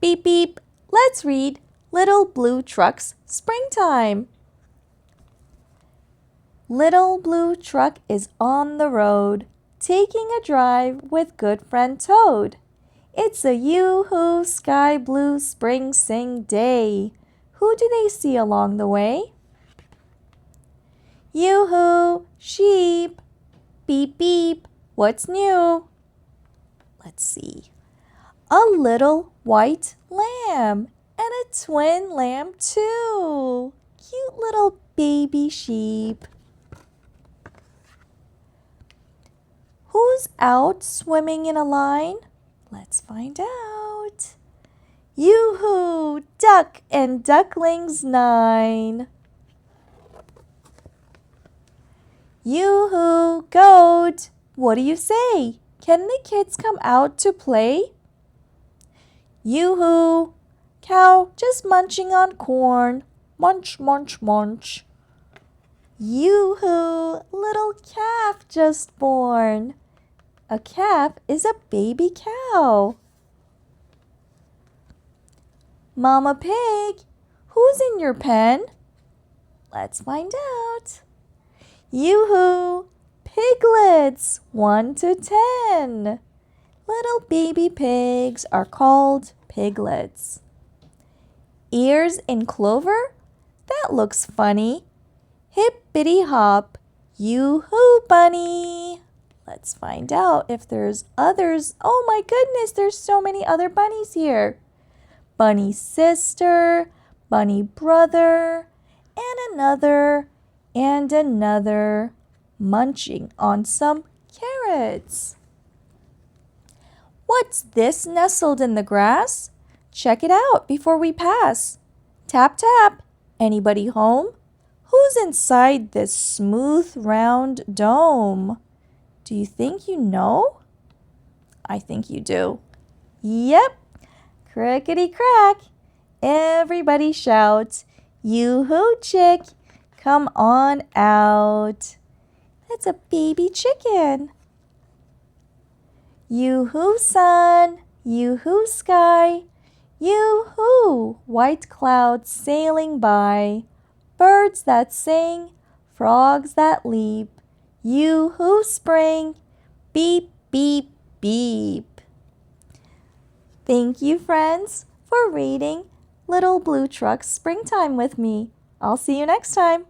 Beep, beep. Let's read Little Blue Truck's Springtime. Little blue truck is on the road, taking a drive with good friend Toad. It's a yoo-hoo sky blue spring sing day. Who do they see along the way? Yoo-hoo, sheep. Beep, beep. What's new? Let's see. A little white lamb and a twin lamb too. Cute little baby sheep. Who's out swimming in a line? Let's find out. Yoo-hoo, duck and ducklings 9. Yoo-hoo, goat. What do you say? Can the kids come out to play? Yoo-hoo, cow just munching on corn. Munch, munch, munch. Yoo-hoo, little calf just born. A calf is a baby cow. Mama Pig, who's in your pen? Let's find out. Yoo-hoo, piglets 1 to 10. Little baby pigs are called piglets. Ears in clover? That looks funny. Hippity hop, yoo-hoo bunny. Let's find out if there's others. Oh my goodness, there's so many other bunnies here. Bunny sister, bunny brother, and another, munching on some carrots. What's this nestled in the grass? Check it out before we pass. Tap, tap. Anybody home? Who's inside this smooth, round dome? Do you think you know? I think you do. Yep. Crickety-crack. Everybody shout, yoo-hoo chick, come on out. That's a baby chicken. Yoo-hoo sun, yoo-hoo sky, yoo-hoo white clouds sailing by, birds that sing, frogs that leap, yoo-hoo spring, beep, beep, beep. Thank you, friends, for reading Little Blue Truck's Springtime with me. I'll see you next time.